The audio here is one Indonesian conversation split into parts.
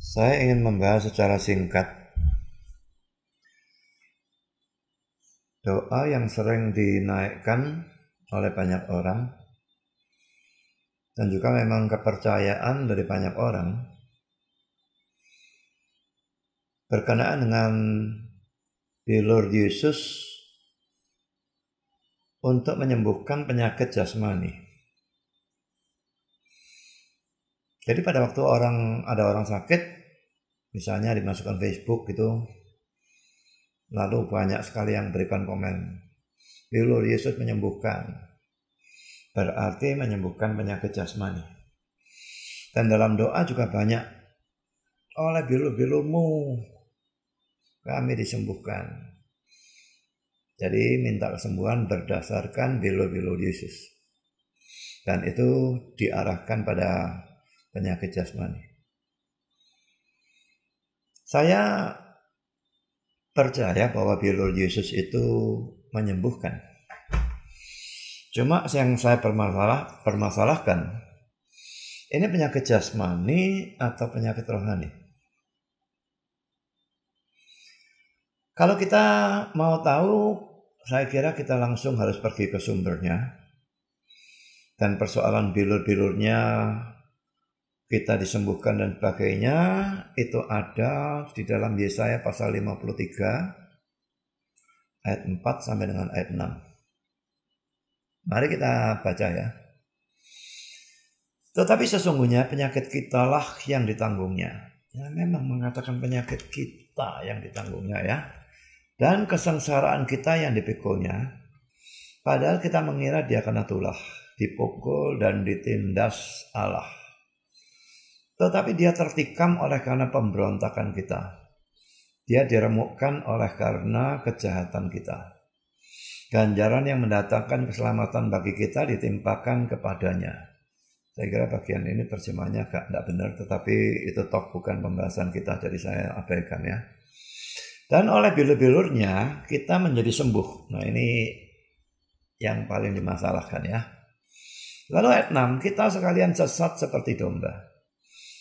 Saya ingin membahas secara singkat doa yang sering dinaikkan oleh banyak orang dan juga memang kepercayaan dari banyak orang berkenaan dengan Lord Yesus untuk menyembuhkan penyakit jasmani. Jadi pada waktu ada orang sakit, misalnya dimasukkan Facebook gitu, lalu banyak sekali yang berikan komen, Lord Yesus menyembuhkan, berarti menyembuhkan penyakit jasmani. Dan dalam doa juga banyak, oleh bilu-bilumu kami disembuhkan. Jadi minta kesembuhan berdasarkan bilu-bilu Yesus. Dan itu diarahkan pada penyakit jasmani. Saya percaya bahwa bilu Yesus itu menyembuhkan. Cuma yang saya permasalahkan, ini penyakit jasmani atau penyakit rohani? Kalau kita mau tahu, saya kira kita langsung harus pergi ke sumbernya. Dan persoalan bilur-bilurnya kita disembuhkan dan sebagainya, itu ada di dalam Yesaya pasal 53 ayat 4 sampai dengan ayat 6. Mari kita baca ya. Tetapi sesungguhnya penyakit kitalah yang ditanggungnya. Ya, memang mengatakan penyakit kita yang ditanggungnya ya. Dan kesengsaraan kita yang dipikulnya. Padahal kita mengira dia kena tulah, dipukul dan ditindas Allah. Tetapi dia tertikam oleh karena pemberontakan kita. Dia diremukkan oleh karena kejahatan kita. Ganjaran yang mendatangkan keselamatan bagi kita ditimpakan kepadanya. Saya kira bagian ini terjemahnya tidak benar, tetapi itu toh bukan pembahasan kita, jadi saya abaikan ya. Dan oleh bilur-bilurnya kita menjadi sembuh. Nah ini yang paling dimasalahkan ya. Lalu ayat 6, kita sekalian sesat seperti domba.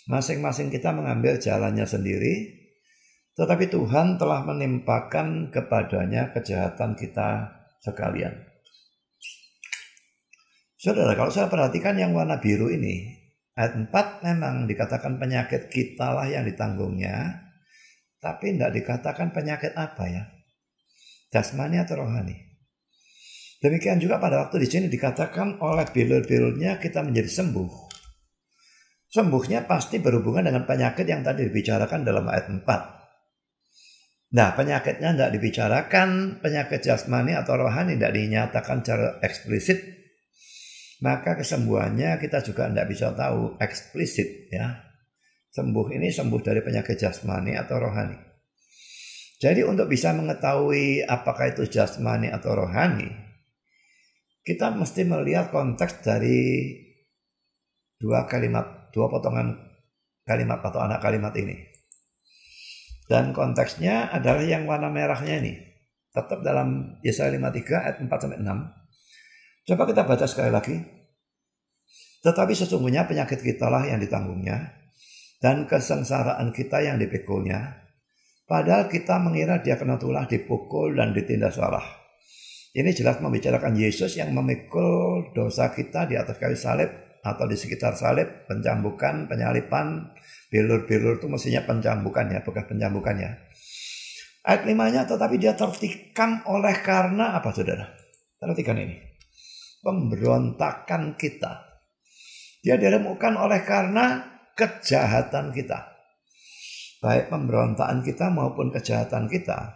Masing-masing kita mengambil jalannya sendiri, tetapi Tuhan telah menimpakan kepadanya kejahatan kita sekalian. Saudara, kalau saya perhatikan yang warna biru ini, ayat 4 memang dikatakan penyakit kitalah yang ditanggungnya, tapi tidak dikatakan penyakit apa ya, jasmani atau rohani. Demikian juga pada waktu di sini dikatakan oleh bilur-bilurnya kita menjadi sembuh. Sembuhnya pasti berhubungan dengan penyakit yang tadi dibicarakan dalam ayat 4. Nah, penyakitnya tidak dibicarakan, penyakit jasmani atau rohani tidak dinyatakan secara eksplisit. Maka kesembuhannya kita juga tidak bisa tahu eksplisit ya. Sembuh ini sembuh dari penyakit jasmani atau rohani. Jadi untuk bisa mengetahui apakah itu jasmani atau rohani, kita mesti melihat konteks dari dua potongan kalimat atau anak kalimat ini. Dan konteksnya adalah yang warna merahnya ini. Tetap dalam Yesaya 53 ayat 4 sampai 6. Coba kita baca sekali lagi. Tetapi sesungguhnya penyakit kitalah yang ditanggungnya dan kesengsaraan kita yang dipikulnya. Padahal kita mengira dia kena tulah, dipukul dan ditindas Allah. Ini jelas membicarakan Yesus yang memikul dosa kita di atas kayu salib atau di sekitar salib, pencambukan, penyalipan. Bilur-bilur itu mestinya pencambukan ya, bekas pencambukan ya. Ayat 5-nya, tetapi dia tertikam oleh karena apa saudara? Perhatikan ini. Pemberontakan kita. Dia diremukkan oleh karena kejahatan kita. Baik pemberontakan kita maupun kejahatan kita,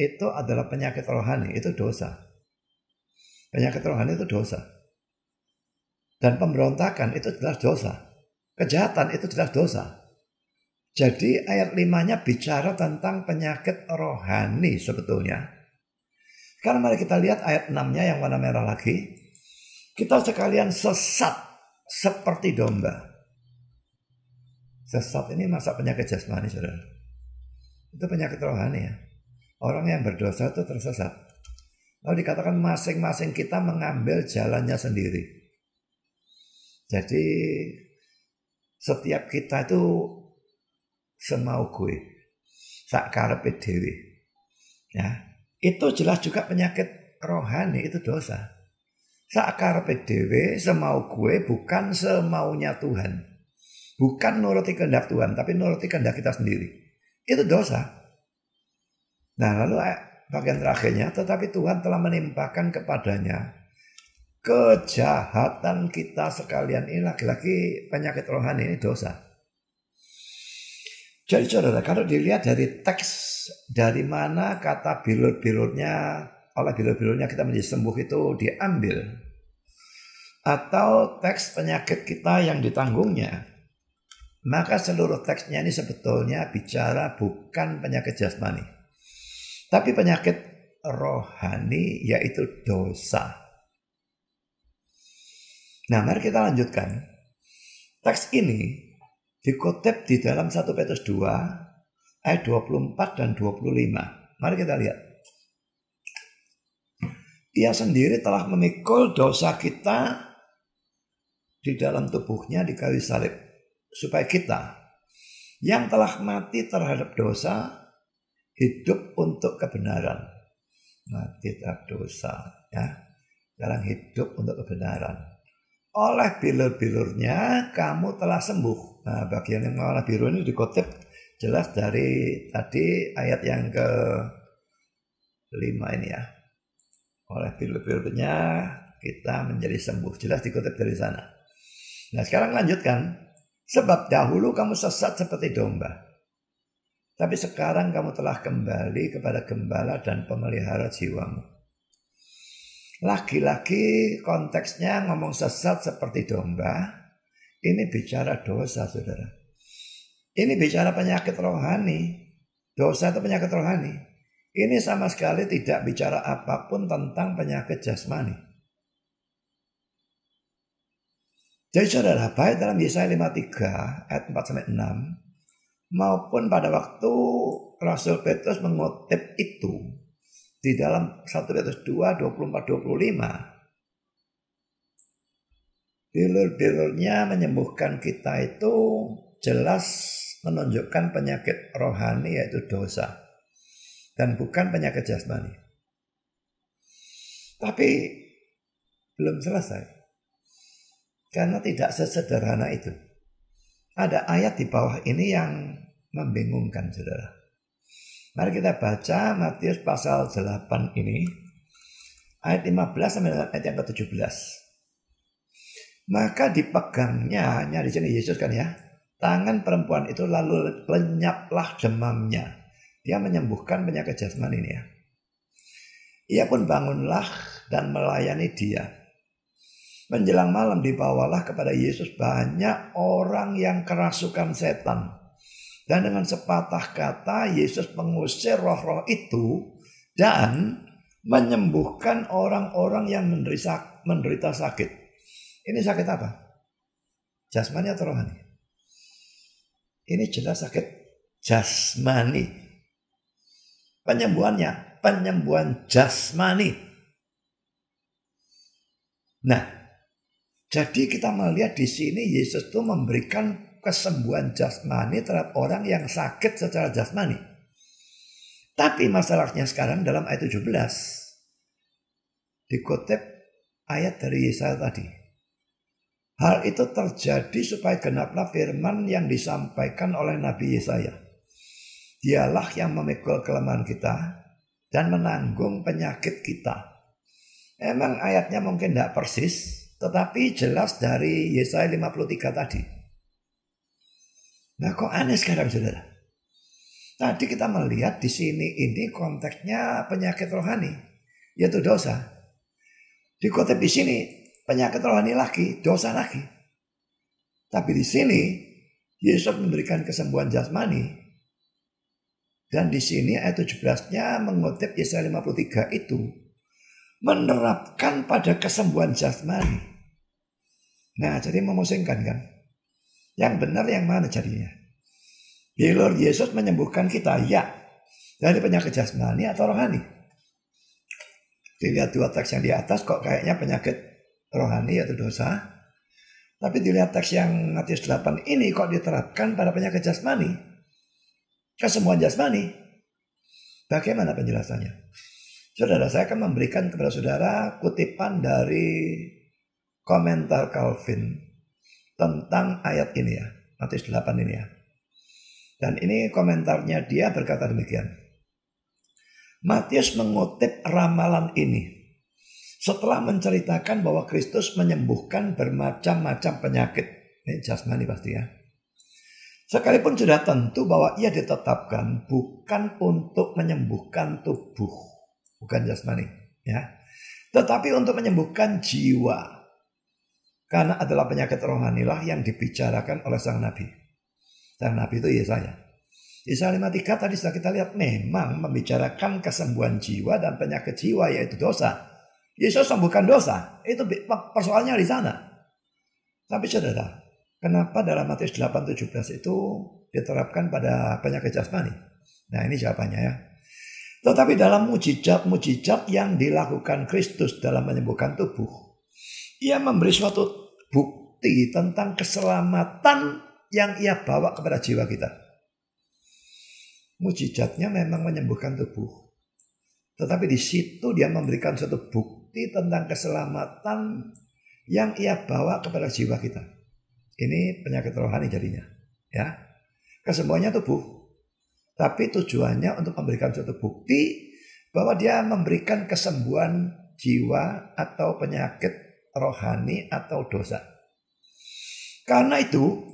itu adalah penyakit rohani, itu dosa. Penyakit rohani itu dosa. Dan pemberontakan itu jelas dosa. Kejahatan itu jelas dosa. Jadi ayat 5-nya bicara tentang penyakit rohani sebetulnya. Sekarang mari kita lihat ayat 6-nya yang warna merah lagi. Kita sekalian sesat seperti domba. Sesat ini masa penyakit jasmani saudara. Itu penyakit rohani ya. Orang yang berdosa itu tersesat. Lalu dikatakan masing-masing kita mengambil jalannya sendiri. Jadi setiap kita itu semau gue, sak karepe dhewe. Ya, itu jelas juga penyakit rohani, itu dosa. Sak karepe dhewe, semau gue, bukan semaunya Tuhan. Bukan nuruti kehendak Tuhan, tapi nuruti kehendak kita sendiri. Itu dosa. Nah, lalu bagian terakhirnya, tetapi Tuhan telah menimpakan kepadanya kejahatan kita sekalian. Ini lagi-lagi penyakit rohani, ini dosa. Jadi saudara, kalau dilihat dari teks dari mana kata bilur-bilurnya, oleh bilur-bilurnya kita menjadi sembuh itu diambil, atau teks penyakit kita yang ditanggungnya, maka seluruh teksnya ini sebetulnya bicara bukan penyakit jasmani, tapi penyakit rohani, yaitu dosa. Nah, mari kita lanjutkan. Teks ini dikutip di dalam 1 Petrus 2 ayat 24 dan 25. Mari kita lihat. Ia sendiri telah memikul dosa kita di dalam tubuhnya di kayu salib, supaya kita yang telah mati terhadap dosa hidup untuk kebenaran. Mati terhadap dosa, ya. Sekarang hidup untuk kebenaran. Oleh bilur-bilurnya kamu telah sembuh. Nah, bagian yang warna biru ini dikutip jelas dari tadi ayat yang ke-5 ini ya. Oleh bilur-bilurnya kita menjadi sembuh. Jelas dikutip dari sana. Nah, sekarang lanjutkan. Sebab dahulu kamu sesat seperti domba, tapi sekarang kamu telah kembali kepada gembala dan pemelihara jiwamu. Lagi-lagi konteksnya ngomong sesat seperti domba. Ini bicara dosa, saudara. Ini bicara penyakit rohani. Dosa itu penyakit rohani. Ini sama sekali tidak bicara apapun tentang penyakit jasmani. Jadi saudara, baik dalam Yesaya 53 ayat 4-6 maupun pada waktu Rasul Petrus mengutip itu di dalam 1 Petrus 2 24-25, bilur-bilurnya menyembuhkan kita itu jelas menunjukkan penyakit rohani, yaitu dosa, dan bukan penyakit jasmani. Tapi belum selesai. Karena tidak sesederhana itu. Ada ayat di bawah ini yang membingungkan, saudara. Mari kita baca Matius pasal 8 ini. Ayat 15 sampai dengan ayat yang ke-17. Maka dipegangnya, di sini Yesus kan ya, tangan perempuan itu, lalu lenyaplah demamnya. Dia menyembuhkan penyakit jasmani ini ya. Ia pun bangunlah dan melayani dia. Menjelang malam dibawalah kepada Yesus banyak orang yang kerasukan setan. Dan dengan sepatah kata Yesus mengusir roh-roh itu dan menyembuhkan orang-orang yang menderita sakit. Ini sakit apa? Jasmani atau rohani? Ini jelas sakit jasmani. Penyembuhannya, penyembuhan jasmani. Nah, jadi kita melihat di sini Yesus itu memberikan kesembuhan jasmani terhadap orang yang sakit secara jasmani. Tapi masalahnya sekarang dalam ayat 17 dikutip ayat dari Yesaya tadi. Hal itu terjadi supaya genaplah firman yang disampaikan oleh Nabi Yesaya. Dialah yang memikul kelemahan kita dan menanggung penyakit kita. Emang ayatnya mungkin tidak persis, tetapi jelas dari Yesaya 53 tadi. Nah, kok aneh sekarang, saudara? Tadi kita melihat di sini ini konteksnya penyakit rohani, yaitu dosa. Dikutip di sini penyakit rohani lagi, dosa lagi. Tapi di sini Yesus memberikan kesembuhan jasmani. Dan di sini ayat 17-nya mengutip Yesaya 53 itu menerapkan pada kesembuhan jasmani. Nah, jadi memusingkan kan? Yang benar yang mana jadinya? Bilur Yesus menyembuhkan kita, ya, dari penyakit jasmani atau rohani? Dilihat dua teks yang di atas kok kayaknya penyakit rohani yaitu dosa. Tapi dilihat teks yang Matius 8 ini kok diterapkan pada penyakit jasmani. kesembuhan jasmani. Bagaimana penjelasannya? Saudara, saya akan memberikan kepada saudara kutipan dari komentar Calvin tentang ayat ini ya, Matius 8 ini ya. Dan ini komentarnya, dia berkata demikian. Matius mengutip ramalan ini setelah menceritakan bahwa Kristus menyembuhkan bermacam-macam penyakit. Ini jasmani pasti ya. Sekalipun sudah tentu bahwa ia ditetapkan bukan untuk menyembuhkan tubuh, bukan jasmani ya, tetapi untuk menyembuhkan jiwa. Karena adalah penyakit rohanilah yang dibicarakan oleh sang nabi. Sang nabi itu Yesaya. Yesaya 53 tadi sudah kita lihat memang membicarakan kesembuhan jiwa dan penyakit jiwa, yaitu dosa. Yesus sembuhkan dosa, itu persoalannya di sana. Tapi saudara, kenapa dalam Matius 8:17 itu diterapkan pada penyakit jasmani? Nah, ini jawabannya ya. Tetapi dalam mujizat-mujizat yang dilakukan Kristus dalam menyembuhkan tubuh, ia memberi suatu bukti tentang keselamatan yang ia bawa kepada jiwa kita. Mujizatnya memang menyembuhkan tubuh, tetapi di situ dia memberikan suatu bukti tentang keselamatan yang ia bawa kepada jiwa kita. Ini penyakit rohani jadinya ya. Kesembuhannya tubuh, tapi tujuannya untuk memberikan suatu bukti bahwa dia memberikan kesembuhan jiwa atau penyakit rohani atau dosa. Karena itu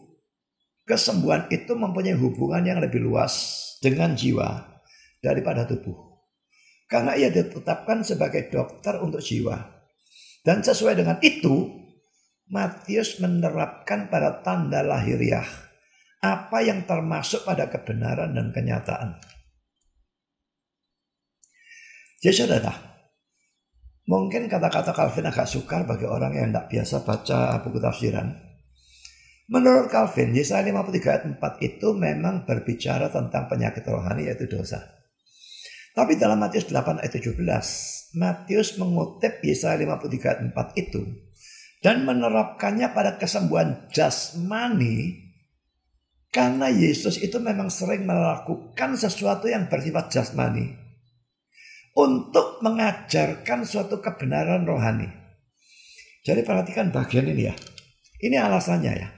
kesembuhan itu mempunyai hubungan yang lebih luas dengan jiwa daripada tubuh. Karena ia ditetapkan sebagai dokter untuk jiwa. Dan sesuai dengan itu, Matius menerapkan pada tanda lahiriah apa yang termasuk pada kebenaran dan kenyataan. Jadi saudara, mungkin kata-kata Calvin agak sukar bagi orang yang tidak biasa baca buku tafsiran. Menurut Calvin, Yesaya 53 ayat 4 itu memang berbicara tentang penyakit rohani, yaitu dosa. Tapi dalam Matius 8 ayat 17, Matius mengutip Yesaya 53 ayat 4 itu dan menerapkannya pada kesembuhan jasmani, karena Yesus itu memang sering melakukan sesuatu yang bersifat jasmani untuk mengajarkan suatu kebenaran rohani. Jadi perhatikan bagian ini ya. Ini alasannya ya.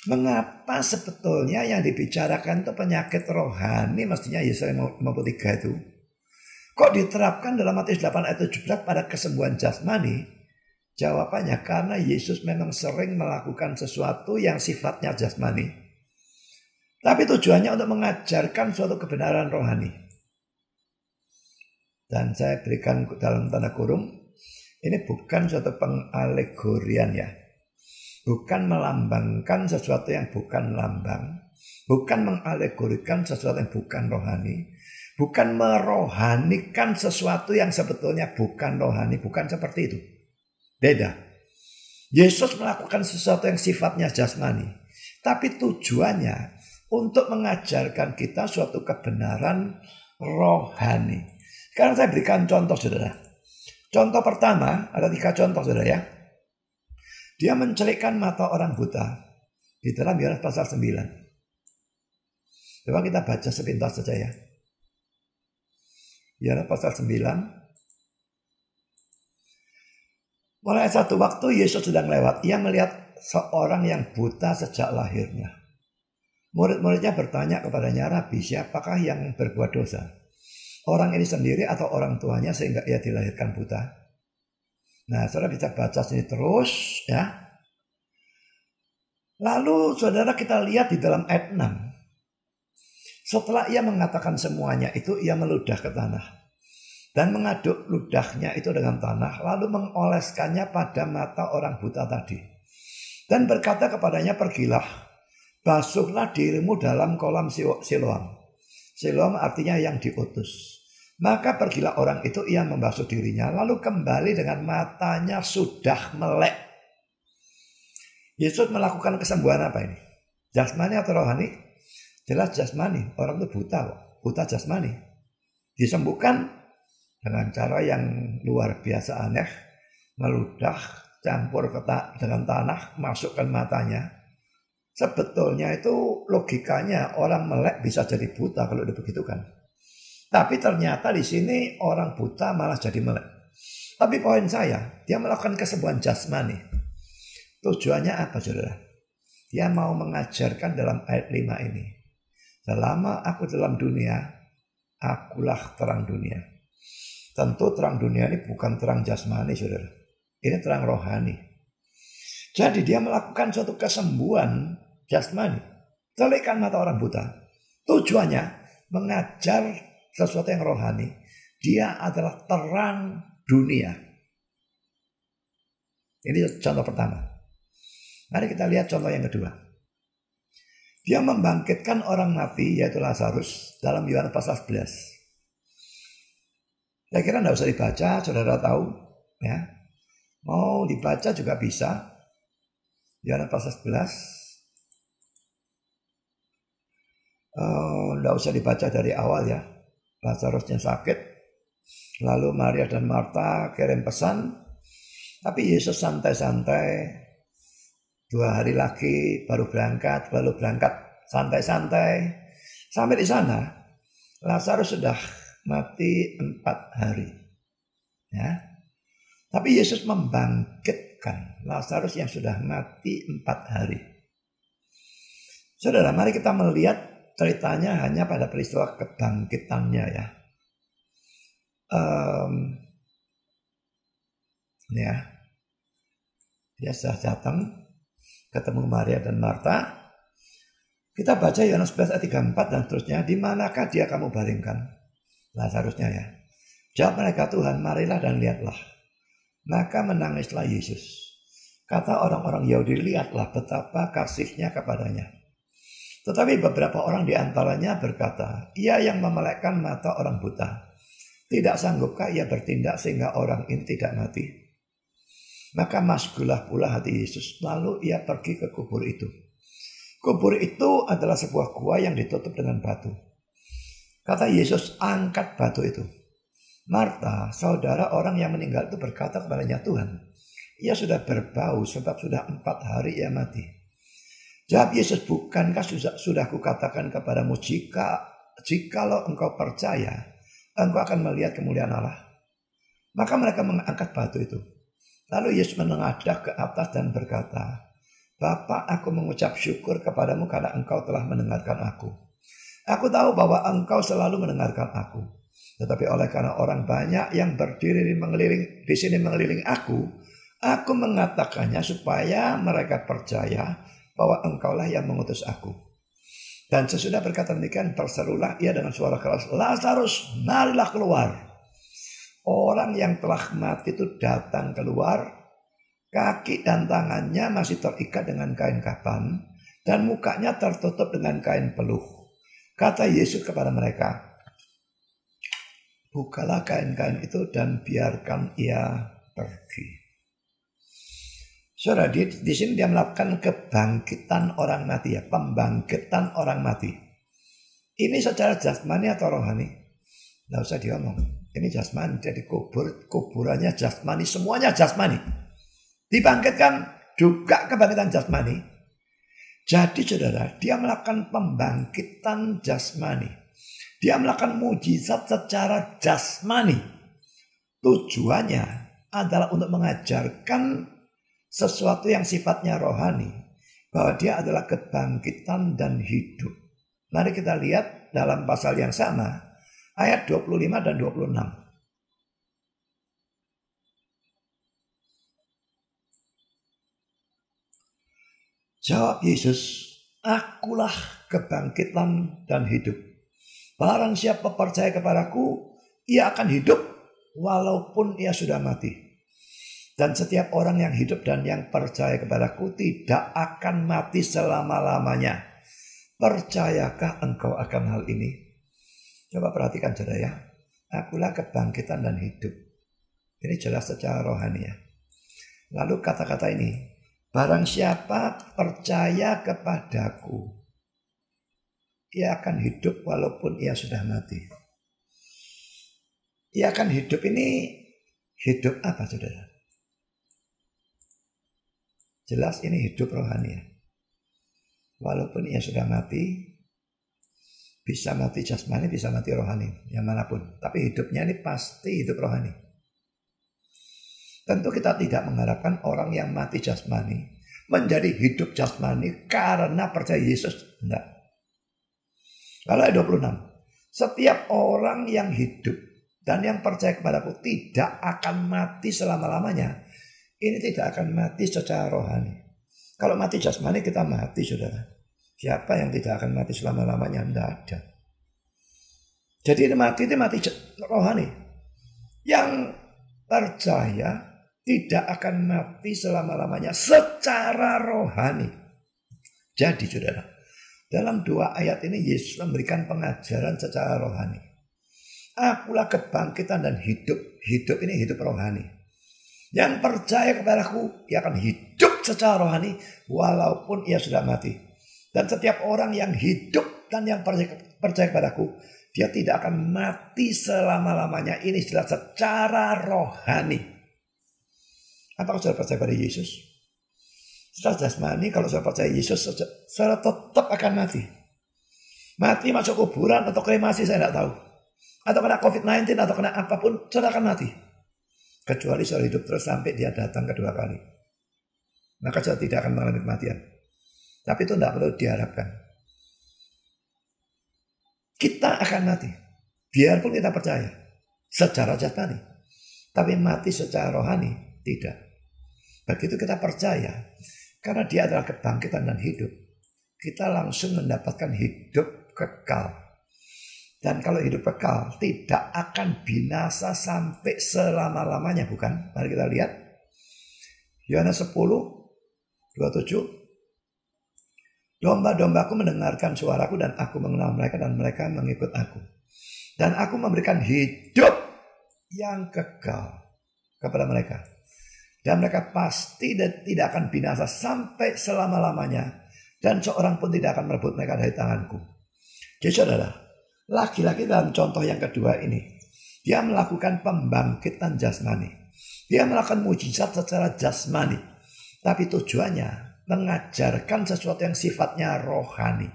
Mengapa sebetulnya yang dibicarakan itu penyakit rohani, mestinya Yesaya 53 itu, kok diterapkan dalam Matius 8 ayat 17 pada kesembuhan jasmani? Jawabannya karena Yesus memang sering melakukan sesuatu yang sifatnya jasmani, tapi tujuannya untuk mengajarkan suatu kebenaran rohani. Dan saya berikan dalam tanda kurung, ini bukan suatu pengalegorian ya. Bukan melambangkan sesuatu yang bukan lambang. Bukan mengalegorikan sesuatu yang bukan rohani. Bukan merohanikan sesuatu yang sebetulnya bukan rohani. Bukan seperti itu. Beda. Yesus melakukan sesuatu yang sifatnya jasmani. Tapi tujuannya untuk mengajarkan kita suatu kebenaran rohani. Sekarang saya berikan contoh saudara. Contoh pertama, ada 3 contoh saudara ya. Dia mencelikkan mata orang buta di dalam Yohanes pasal 9. Coba kita baca sepintas saja ya. Yohanes pasal 9. Mulai satu waktu Yesus sedang lewat, ia melihat seorang yang buta sejak lahirnya. Murid-muridnya bertanya kepadanya, Rabi, siapakah yang berbuat dosa? Orang ini sendiri atau orang tuanya sehingga ia dilahirkan buta? Nah, saudara bisa baca sini terus ya. Lalu saudara kita lihat di dalam ayat 6. Setelah ia mengatakan semuanya itu, ia meludah ke tanah. Dan mengaduk ludahnya itu dengan tanah. Lalu mengoleskannya pada mata orang buta tadi. Dan berkata kepadanya, pergilah, basuhlah dirimu dalam kolam Siloam. Siloam artinya yang diutus. Maka pergilah orang itu, ia membasuh dirinya, lalu kembali dengan matanya sudah melek. Yesus melakukan kesembuhan apa ini? Jasmani atau rohani? Jelas jasmani. Orang itu buta kok. Buta jasmani. Disembuhkan dengan cara yang luar biasa aneh. Meludah, campur dengan tanah, masukkan matanya. Sebetulnya itu logikanya orang melek bisa jadi buta kalau dibegitukan. Tapi ternyata di sini orang buta malah jadi melek. Tapi poin saya, dia melakukan kesembuhan jasmani. Tujuannya apa, saudara? Dia mau mengajarkan dalam ayat 5 ini. Selama aku dalam dunia, akulah terang dunia. Tentu terang dunia ini bukan terang jasmani, saudara. Ini terang rohani. Jadi dia melakukan suatu kesembuhan jasmani. Telikkan mata orang buta. Tujuannya mengajar sesuatu yang rohani. Dia adalah terang dunia. Ini contoh pertama. Mari kita lihat contoh yang kedua. Dia membangkitkan orang mati yaitu Lazarus dalam Yohanes pasal 11. Saya kira tidak usah dibaca, saudara tahu. Ya. Mau dibaca juga bisa. Yohanes pasal 11. Tidak usah dibaca dari awal ya. Lazarusnya sakit. Lalu Maria dan Marta kirim pesan. Tapi Yesus santai-santai. 2 hari lagi baru berangkat santai-santai. Sampai di sana Lazarus sudah mati 4 hari. Ya. Tapi Yesus membangkitkan Lazarus yang sudah mati 4 hari. Saudara, mari kita melihat ceritanya hanya pada peristiwa kebangkitannya ya. Dia sudah datang ketemu Maria dan Marta. Kita baca Yohanes 11 ayat 34 dan seterusnya. Di manakah dia kamu baringkan? Lazarusnya ya. Jawab mereka, Tuhan, marilah dan lihatlah. Maka menangislah Yesus. Kata orang-orang Yahudi, lihatlah betapa kasihnya kepadanya. Tetapi beberapa orang di antaranya berkata, ia yang memelekkan mata orang buta. Tidak sanggupkah ia bertindak sehingga orang ini tidak mati? Maka masgulah pula hati Yesus. Lalu ia pergi ke kubur itu. Kubur itu adalah sebuah gua yang ditutup dengan batu. Kata Yesus, angkat batu itu. Marta, saudara orang yang meninggal itu berkata kepadanya, Tuhan, ia sudah berbau sebab sudah 4 hari ia mati. Jawab Yesus, bukankah sudah kukatakan kepadamu, jikalau engkau percaya, engkau akan melihat kemuliaan Allah. Maka mereka mengangkat batu itu. Lalu Yesus menengadah ke atas dan berkata, Bapa, aku mengucap syukur kepadamu karena engkau telah mendengarkan aku. Aku tahu bahwa engkau selalu mendengarkan aku. Tetapi oleh karena orang banyak yang berdiri di sini mengelilingi aku mengatakannya supaya mereka percaya bahwa engkaulah yang mengutus aku. Dan sesudah berkata demikian, berserulah ia dengan suara keras, Lazarus, marilah keluar. Orang yang telah mati itu datang keluar, kaki dan tangannya masih terikat dengan kain kafan, dan mukanya tertutup dengan kain peluh. Kata Yesus kepada mereka, bukalah kain-kain itu dan biarkan ia pergi. Saudara, di sini dia melakukan kebangkitan orang mati ya, pembangkitan orang mati. Ini secara jasmani atau rohani? Nggak usah diomong. Ini jasmani, jadi kuburannya jasmani, semuanya jasmani. Dibangkitkan juga kebangkitan jasmani. Jadi saudara, dia melakukan pembangkitan jasmani. Dia melakukan mujizat secara jasmani. Tujuannya adalah untuk mengajarkan sesuatu yang sifatnya rohani. Bahwa dia adalah kebangkitan dan hidup. Mari kita lihat dalam pasal yang sama. Ayat 25 dan 26. Jawab Yesus, akulah kebangkitan dan hidup. Barang siapa percaya kepadaku, ia akan hidup walaupun ia sudah mati. Dan setiap orang yang hidup dan yang percaya kepadaku tidak akan mati selama-lamanya. Percayakah engkau akan hal ini? Coba perhatikan saudara ya. Akulah kebangkitan dan hidup. Ini jelas secara rohani ya. Lalu kata-kata ini. Barang siapa percaya kepadaku, ia akan hidup walaupun ia sudah mati. Ia akan hidup ini hidup apa saudara? Jelas ini hidup rohani ya. Walaupun ia sudah mati, bisa mati jasmani, bisa mati rohani, yang manapun. Tapi hidupnya ini pasti hidup rohani. Tentu kita tidak mengharapkan orang yang mati jasmani menjadi hidup jasmani karena percaya Yesus. Tidak. Kalau ayat 26. Setiap orang yang hidup dan yang percaya kepadaku tidak akan mati selama-lamanya. Ini tidak akan mati secara rohani. Kalau mati jasmani kita mati, saudara. Siapa yang tidak akan mati selama-lamanya? Tidak ada. Jadi ini mati rohani. Yang percaya tidak akan mati selama-lamanya secara rohani. Jadi saudara, dalam 2 ayat ini Yesus memberikan pengajaran secara rohani. Akulah kebangkitan dan hidup. Hidup ini hidup rohani. Yang percaya kepadaku, ia akan hidup secara rohani walaupun ia sudah mati. Dan setiap orang yang hidup dan yang percaya kepadaku, dia tidak akan mati selama-lamanya. Ini jelas secara rohani. Apakah saudara percaya pada Yesus? Secara jasmani, kalau saudara percaya Yesus, saudara tetap akan mati. Mati masuk kuburan atau kremasi, saya tidak tahu. Atau kena COVID-19 atau kena apapun, saudara akan mati. Kecuali saudara hidup terus sampai dia datang kedua kali. Maka saudara tidak akan mengalami kematian. Tapi itu tidak perlu diharapkan. Kita akan mati. Biarpun kita percaya. Secara jasmani. Tapi mati secara rohani, tidak. Begitu kita percaya, karena dia adalah kebangkitan dan hidup, kita langsung mendapatkan hidup kekal. Dan kalau hidup kekal tidak akan binasa sampai selama-lamanya, bukan? Mari kita lihat. Yohanes 10:27. Domba-dombaku mendengarkan suaraku dan aku mengenal mereka dan mereka mengikut aku. Dan aku memberikan hidup yang kekal kepada mereka. Dan mereka pasti tidak akan binasa sampai selama-lamanya. Dan seorang pun tidak akan merebut mereka dari tanganku. Jadi saudara, laki-laki dalam contoh yang kedua ini, dia melakukan pembangkitan jasmani. Dia melakukan mujizat secara jasmani. Tapi tujuannya mengajarkan sesuatu yang sifatnya rohani.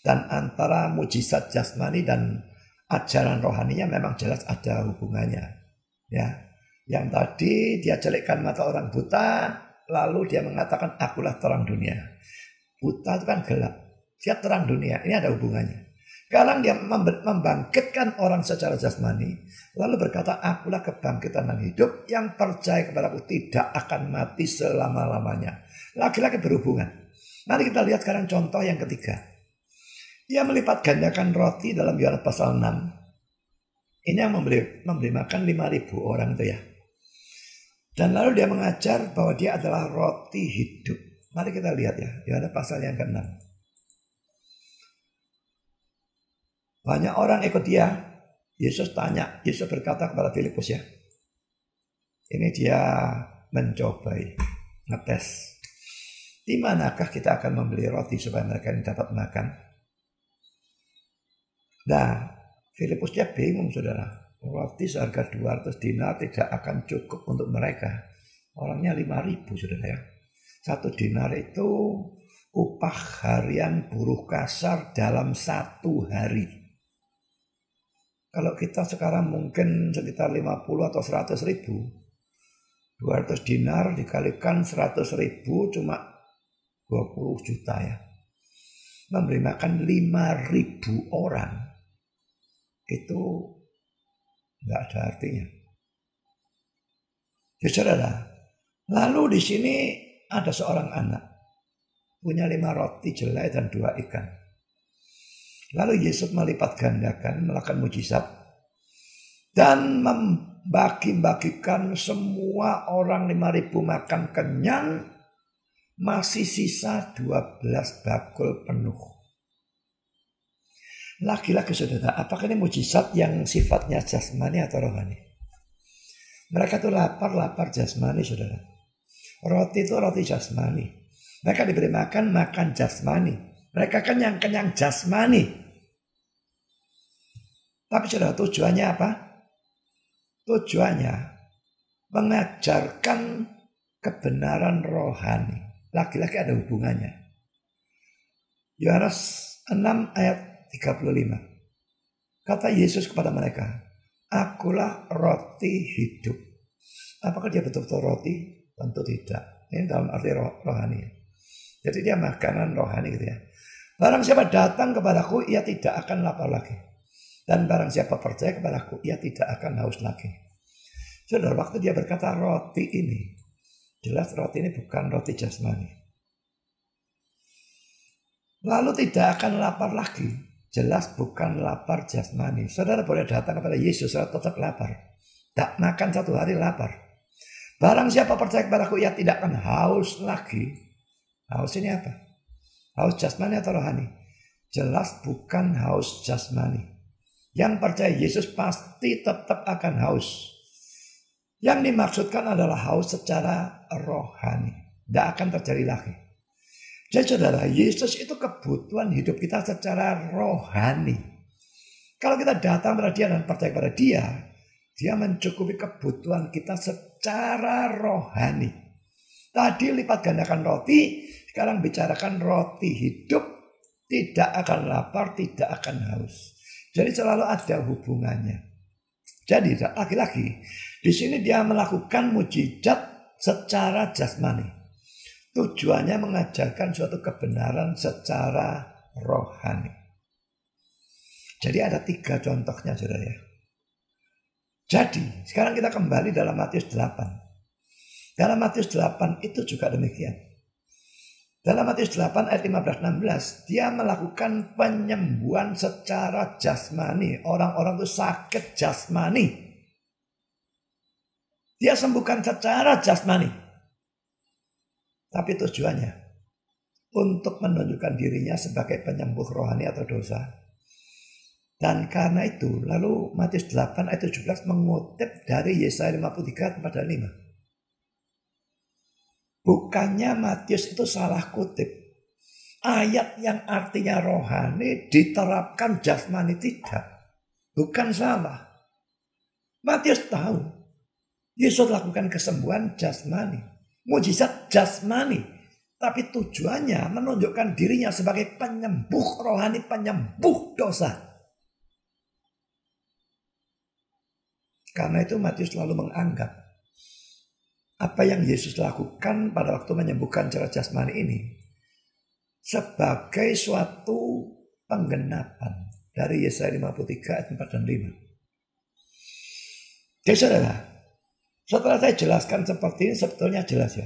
Dan antara mujizat jasmani dan ajaran rohaninya memang jelas ada hubungannya. Ya. Yang tadi dia jelekkan mata orang buta, lalu dia mengatakan akulah terang dunia. Buta itu kan gelap, dia terang dunia, ini ada hubungannya. Sekarang dia membangkitkan orang secara jasmani, lalu berkata akulah kebangkitan dan hidup, yang percaya kepadaku tidak akan mati selama-lamanya. Laki-laki berhubungan. Mari kita lihat sekarang contoh yang ketiga. Dia melipat gandakan roti dalam Yohanes pasal 6. Ini yang memberi makan 5.000 orang itu ya. Dan lalu dia mengajar bahwa dia adalah roti hidup. Mari kita lihat ya. Yohanes pasal yang ke-6. Banyak orang ikut dia. Yesus tanya. Yesus berkata kepada Filipus ya. Ini dia mencobai. Ngetes. Di manakah kita akan membeli roti supaya mereka ini dapat makan? Nah, Filipus dia bingung saudara. Roti seharga 200 dinar tidak akan cukup untuk mereka. Orangnya 5.000 saudara ya. 1 dinar itu upah harian buruh kasar dalam 1 hari. Kalau kita sekarang mungkin sekitar 50 atau 100 ribu. 200 dinar dikalikan 100 ribu cuma 20 juta ya. Memberi makan 5.000 orang. Itu nggak ada artinya. Ya saudara, lalu di sini ada seorang anak punya 5 roti jelai dan 2 ikan. Lalu Yesus melipat gandakan, melakukan mujizat dan membagi-bagikan semua orang 5.000 makan kenyang, masih sisa 12 bakul penuh. Laki-laki saudara, apakah ini mujizat yang sifatnya jasmani atau rohani? Mereka tuh lapar jasmani saudara. Roti itu roti jasmani. Mereka diberi makan jasmani. Mereka kenyang jasmani. Tapi saudara, tujuannya apa? Tujuannya mengajarkan kebenaran rohani. Laki-laki ada hubungannya. Yohanes 6 ayat 35. Kata Yesus kepada mereka, akulah roti hidup. Apakah dia betul-betul roti? Tentu tidak. Ini dalam arti rohani. Jadi dia makanan rohani gitu ya. Barang siapa datang kepadaku, ia tidak akan lapar lagi. Dan barang siapa percaya kepadaku, ia tidak akan haus lagi. Saudara, waktu dia berkata roti ini, jelas roti ini bukan roti jasmani. Lalu tidak akan lapar lagi. Jelas bukan lapar jasmani. Saudara boleh datang kepada Yesus, saudara tetap lapar. Tak makan satu hari lapar. Barang siapa percaya kepadaku, ia tidak akan haus lagi. Haus ini apa? Haus jasmani atau rohani? Jelas bukan haus jasmani. Yang percaya Yesus pasti tetap akan haus. Yang dimaksudkan adalah haus secara rohani. Tidak akan terjadi lagi. Jadi saudara, Yesus itu kebutuhan hidup kita secara rohani. Kalau kita datang kepada dia dan percaya kepada dia, dia mencukupi kebutuhan kita secara rohani. Tadi lipat gandakan roti, sekarang bicarakan roti hidup, tidak akan lapar, tidak akan haus. Jadi selalu ada hubungannya. Jadi lagi-lagi di sini dia melakukan mujizat secara jasmani. Tujuannya mengajarkan suatu kebenaran secara rohani. Jadi ada 3 contohnya saudara ya. Jadi sekarang kita kembali dalam Matius 8. Dalam Matius 8 itu juga demikian. Dalam Matius 8 ayat 15-16 dia melakukan penyembuhan secara jasmani. Orang-orang itu sakit jasmani. Dia sembuhkan secara jasmani. Tapi tujuannya untuk menunjukkan dirinya sebagai penyembuh rohani atau dosa. Dan karena itu lalu Matius 8 ayat 17 mengutip dari Yesaya 53 pada 5. Bukannya Matius itu salah kutip. Ayat yang artinya rohani diterapkan jasmani tidak. Bukan salah. Matius tahu Yesus lakukan kesembuhan jasmani. Mujizat jasmani. Tapi tujuannya menunjukkan dirinya sebagai penyembuh rohani, penyembuh dosa. Karena itu Matius selalu menganggap apa yang Yesus lakukan pada waktu menyembuhkan secara jasmani ini sebagai suatu penggenapan dari Yesaya 53 ayat 4 dan 5. Jadi saudara, setelah saya jelaskan seperti ini sebetulnya jelas ya.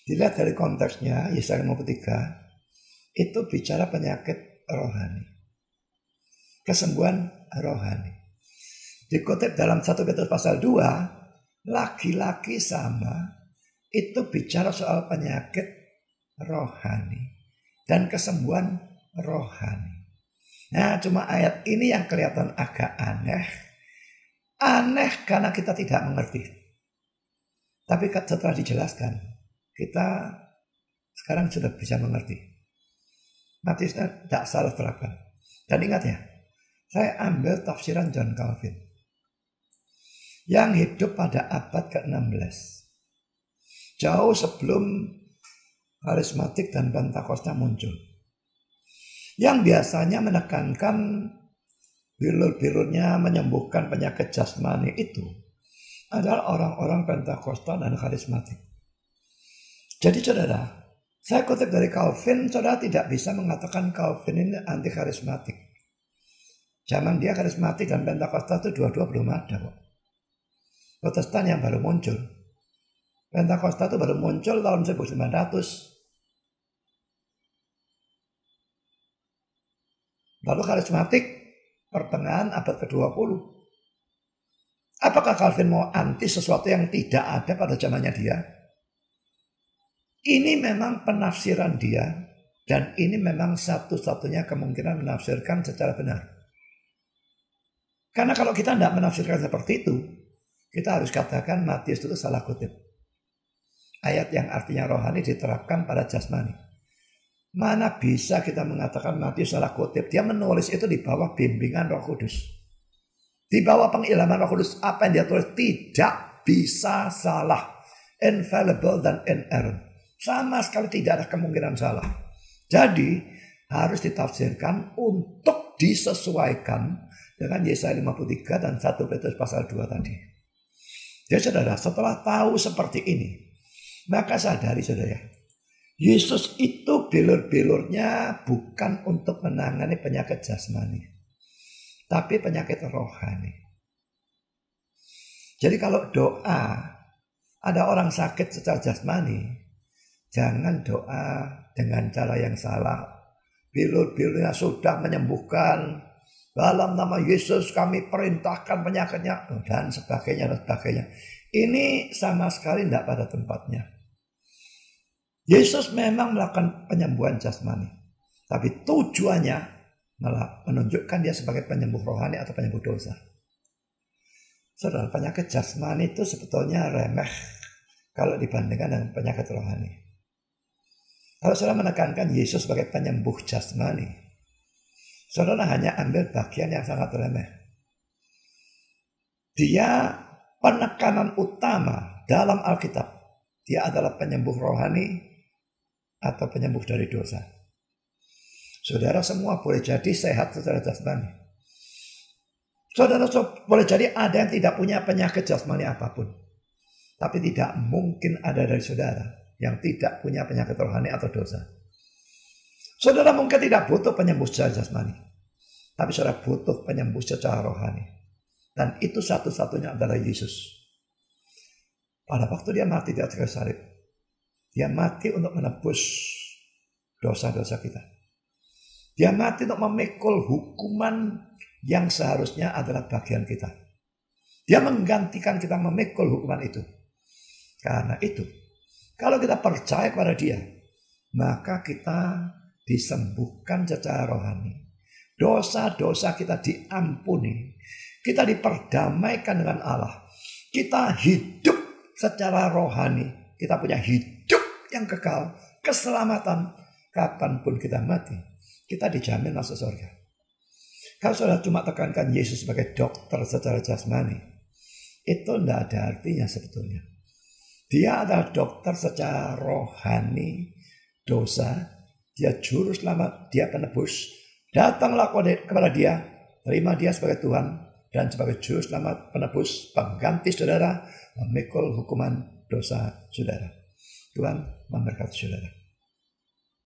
Dilihat dari konteksnya Yesaya 53 itu bicara penyakit rohani. Kesembuhan rohani. Dikutip dalam 1 Petrus pasal 2, laki-laki sama itu bicara soal penyakit rohani dan kesembuhan rohani. Nah, cuma ayat ini yang kelihatan agak aneh. Aneh karena kita tidak mengerti. Tapi setelah dijelaskan, kita sekarang sudah bisa mengerti. Matius tidak salah terapkan. Dan ingat ya, saya ambil tafsiran John Calvin yang hidup pada abad ke-16. Jauh sebelum karismatik dan Pentakosta muncul. Yang biasanya menekankan bilur-bilurnya menyembuhkan penyakit jasmani itu adalah orang-orang Pentakosta dan karismatik. Jadi saudara, saya kutip dari Calvin, saudara tidak bisa mengatakan Calvin ini anti karismatik. Zaman dia karismatik dan Pentakosta itu dua-dua belum ada kok. Protestan yang baru muncul. Pentakosta itu baru muncul tahun 1900. Lalu karismatik pertengahan abad ke-20. Apakah Calvin mau anti sesuatu yang tidak ada pada zamannya dia? Ini memang penafsiran dia dan ini memang satu-satunya kemungkinan menafsirkan secara benar. Karena kalau kita tidak menafsirkan seperti itu, kita harus katakan Matius itu salah kutip. Ayat yang artinya rohani diterapkan pada jasmani. Mana bisa kita mengatakan Matius salah kutip? Dia menulis itu di bawah bimbingan Roh Kudus. Di bawah pengilhaman Roh Kudus, apa yang dia tulis tidak bisa salah. Infallible dan inerrant. Sama sekali tidak ada kemungkinan salah. Jadi harus ditafsirkan untuk disesuaikan dengan Yesaya 53 dan 1 Petrus pasal 2 tadi. Jadi saudara, setelah tahu seperti ini, maka sadari saudara, Yesus itu bilur-bilurnya bukan untuk menangani penyakit jasmani, tapi penyakit rohani. Jadi kalau doa, ada orang sakit secara jasmani, jangan doa dengan cara yang salah. Bilur-bilurnya sudah menyembuhkan, dalam nama Yesus kami perintahkan penyakitnya, dan sebagainya dan sebagainya. Ini sama sekali tidak pada tempatnya. Yesus memang melakukan penyembuhan jasmani, tapi tujuannya malah menunjukkan dia sebagai penyembuh rohani atau penyembuh dosa. Saudara, penyakit jasmani itu sebetulnya remeh kalau dibandingkan dengan penyakit rohani. Kalau saudara menekankan Yesus sebagai penyembuh jasmani, saudara hanya ambil bagian yang sangat remeh. Dia penekanan utama dalam Alkitab, dia adalah penyembuh rohani atau penyembuh dari dosa. Saudara semua boleh jadi sehat secara jasmani. Saudara boleh jadi ada yang tidak punya penyakit jasmani apapun. Tapi tidak mungkin ada dari saudara yang tidak punya penyakit rohani atau dosa. Saudara mungkin tidak butuh penyembuh secara jasmani, tapi saudara butuh penyembuh secara rohani. Dan itu satu-satunya adalah Yesus. Pada waktu dia mati di atas kayu salib, dia mati untuk menebus dosa-dosa kita. Dia mati untuk memikul hukuman yang seharusnya adalah bagian kita. Dia menggantikan kita memikul hukuman itu. Karena itu, kalau kita percaya kepada dia, maka kita disembuhkan secara rohani. Dosa-dosa kita diampuni. Kita diperdamaikan dengan Allah. Kita hidup secara rohani. Kita punya hidup yang kekal, keselamatan. Kapanpun kita mati, kita dijamin masuk surga. Kalau saudara cuma tekankan Yesus sebagai dokter secara jasmani, itu tidak ada artinya sebetulnya. Dia adalah dokter secara rohani dosa. Dia juru selamat, dia penebus. Datanglah kepada dia, terima dia sebagai Tuhan dan sebagai juru selamat, penebus, pengganti saudara, memikul hukuman dosa saudara. Tuhan memberkati saudara.